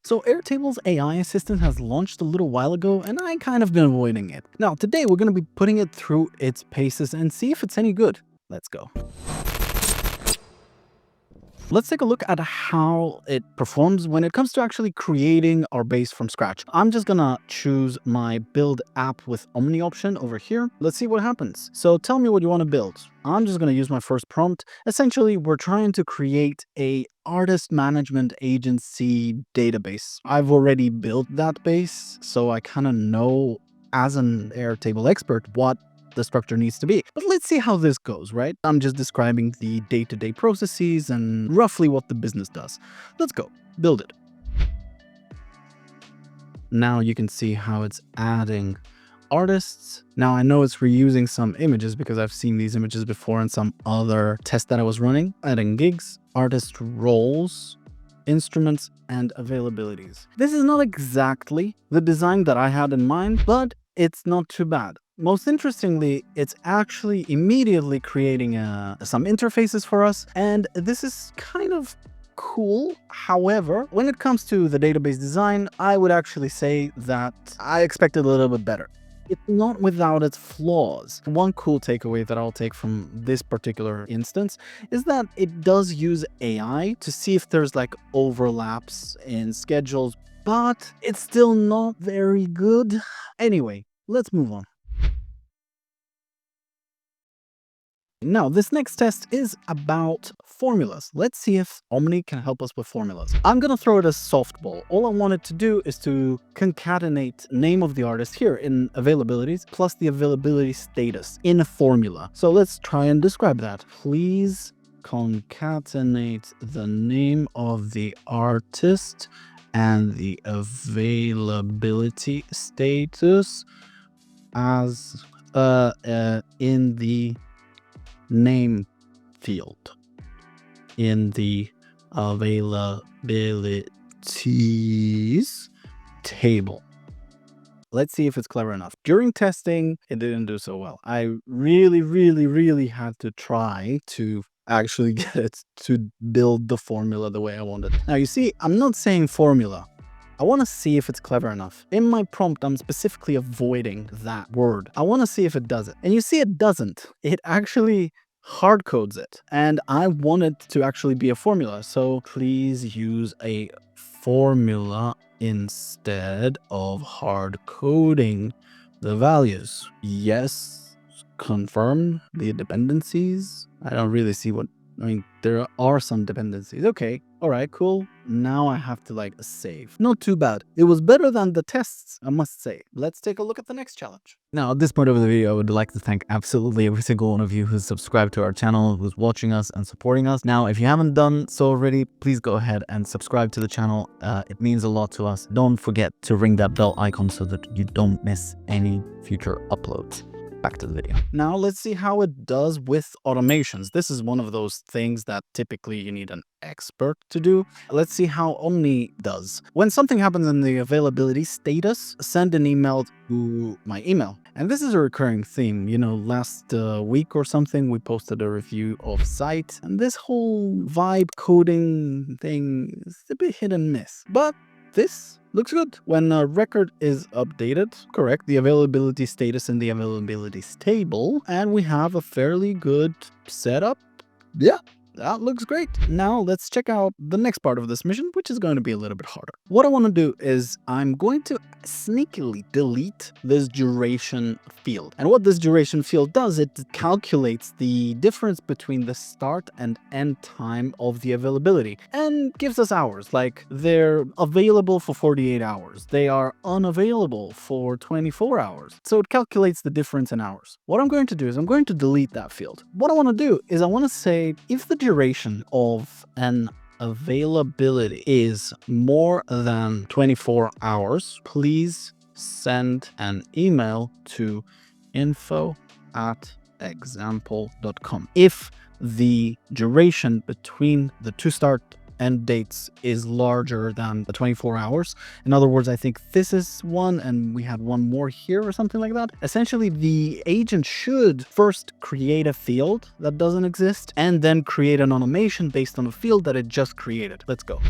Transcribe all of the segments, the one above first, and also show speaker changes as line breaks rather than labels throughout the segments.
So Airtable's AI assistant has launched a little while ago, and I kind of been avoiding it. Now today we're going to be putting it through its paces and see if it's any good. Let's go. Let's take a look at how it performs when it comes to actually creating our base from scratch. I'm just gonna choose my build app with Omni option over here. Let's see what happens. So tell me what you want to build. I'm just gonna use my first prompt. Essentially, we're trying to create a artist management agency database. I've already built that base, so I kind of know as an Airtable expert what the structure needs to be. But let's see how this goes, right? I'm just describing the day-to-day processes and roughly what the business does. Let's go, build it. Now you can see how it's adding artists. Now I know it's reusing some images because I've seen these images before in some other test that I was running. Adding gigs, artist roles, instruments, and availabilities. This is not exactly the design that I had in mind, but it's not too bad. Most interestingly, it's actually immediately creating some interfaces for us, and this is kind of cool. However, when it comes to the database design, I would actually say that I expected a little bit better. It's not without its flaws. One cool takeaway that I'll take from this particular instance is that it does use AI to see if there's like overlaps in schedules, but it's still not very good. Anyway, let's move on. Now, this next test is about formulas. Let's see if Omni can help us with formulas. I'm gonna throw it as softball. All I wanted to do is to concatenate name of the artist here in availabilities plus the availability status in a formula. So let's try and describe that. Please concatenate the name of the artist and the availability status as in the name field in the availabilities table. Let's see if it's clever enough. During testing, it didn't do so well. I really had to try to actually get it to build the formula the way I wanted. Now you see, I'm not saying formula. I want to see if it's clever enough. In my prompt, I'm specifically avoiding that word. I want to see if it does it. And you see it doesn't. It actually hard codes it. And I want it to actually be a formula. So please use a formula instead of hard coding the values. Yes, confirm the dependencies. I don't really see what, I mean, there are some dependencies. Okay, all right, cool. Now I have to like save. Not too bad. It was better than the tests, I must say. Let's take a look at the next challenge. Now, at this point of the video, I would like to thank absolutely every single one of you who's subscribed to our channel, who's watching us and supporting us. Now, if you haven't done so already, please go ahead and subscribe to the channel. It means a lot to us. Don't forget to ring that bell icon so that you don't miss any future uploads. Back to the video. Now let's see how it does with automations. This is one of those things that typically you need an expert to do. Let's see how Omni does. When something happens in the availability status, send an email to my email. And this is a recurring theme. You know, last week or something, we posted a review of Site, and this whole vibe coding thing is a bit hit and miss. But this looks good. When a record is updated, correct the availability status in the availabilities table, and we have a fairly good setup. Yeah, that looks great. Now let's check out the next part of this mission, which is going to be a little bit harder. What I want to do is I'm going to sneakily delete this duration field. And what this duration field does, it calculates the difference between the start and end time of the availability and gives us hours. Like they're available for 48 hours. They are unavailable for 24 hours. So it calculates the difference in hours. What I'm going to do is I'm going to delete that field. What I want to do is I want to say if the duration of an availability is more than 24 hours, please send an email to info@example.com. If the duration between the two start end dates is larger than the 24 hours. In other words, I think this is one and we had one more here or something like that. Essentially, the agent should first create a field that doesn't exist and then create an automation based on a field that it just created. Let's go.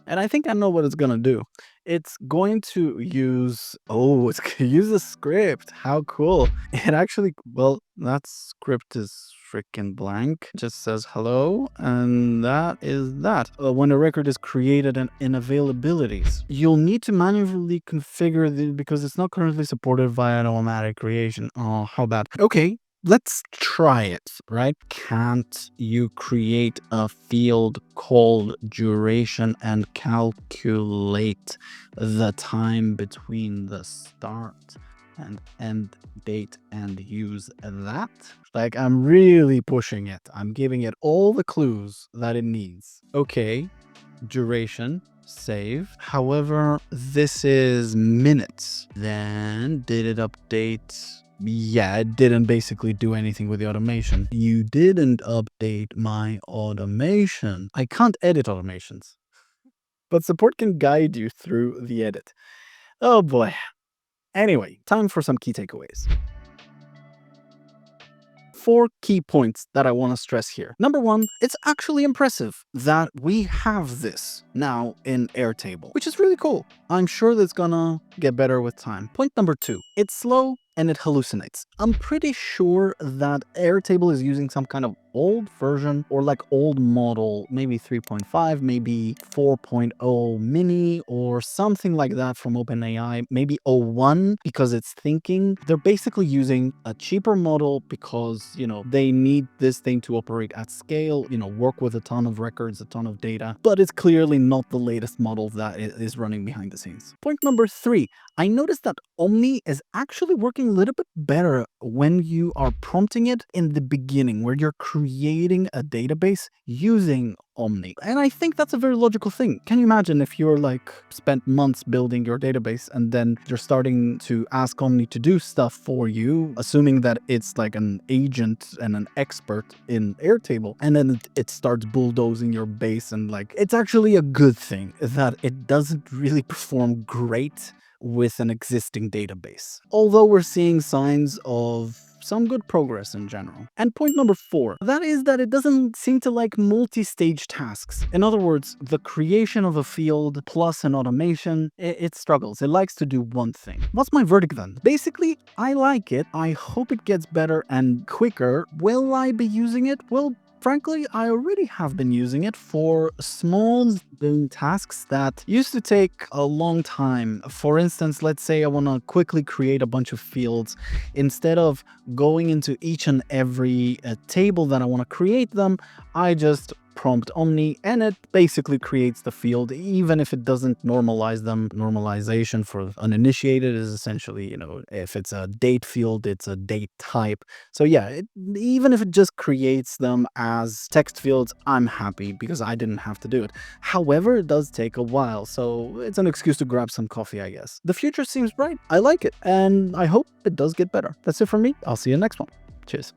And I think I know what it's gonna do. It's going to use, oh, it's gonna use a script. How cool. It actually, well, that script is freaking blank. It just says hello, and that is that. When a record is created and in availabilities, you'll need to manually configure the, because it's not currently supported via an automatic creation. Oh, how bad. Okay, let's try it, right? Can't you create a field called duration and calculate the time between the start and end date and use that? Like, I'm really pushing it. I'm giving it all the clues that it needs. Okay, duration, save. However, this is minutes. Then did it update? Yeah, it didn't basically do anything with the automation. You didn't update my automation. I can't edit automations, but support can guide you through the edit. Oh boy. Anyway, time for some key takeaways. 4 key points that I want to stress here. Number 1, it's actually impressive that we have this now in Airtable, which is really cool. I'm sure that's gonna get better with time. Point number 2, it's slow and it hallucinates. I'm pretty sure that Airtable is using some kind of old version or like old model, maybe 3.5, maybe 4.0 mini or something like that from OpenAI, maybe O1 because it's thinking. They're basically using a cheaper model because, you know, they need this thing to operate at scale, you know, work with a ton of records, a ton of data, but it's clearly not the latest model that is running behind the scenes. Point number 3, I noticed that Omni is actually working a little bit better when you are prompting it in the beginning, where you're creating a database using Omni. And I think that's a very logical thing. Can you imagine if you're like spent months building your database and then you're starting to ask Omni to do stuff for you, assuming that it's like an agent and an expert in Airtable, and then it starts bulldozing your base, and like, it's actually a good thing that it doesn't really perform great with an existing database. Although we're seeing signs of some good progress in general. And point number 4, that is that it doesn't seem to like multi-stage tasks. In other words, the creation of a field plus an automation, it struggles. It likes to do one thing. What's my verdict then? Basically, I like it. I hope it gets better and quicker. Will I be using it? Well, frankly, I already have been using it for small tasks that used to take a long time. For instance, let's say I want to quickly create a bunch of fields. Instead of going into each and every table that I want to create them, I just prompt Omni and it basically creates the field, even if it doesn't normalize them. Normalization for uninitiated is essentially, you know, if it's a date field, it's a date type. So yeah, even if it just creates them as text fields, I'm happy because I didn't have to do it. However, it does take a while, so it's an excuse to grab some coffee, I guess. The future seems bright. I like it, and I hope it does get better. That's it from me. I'll see you next one. Cheers.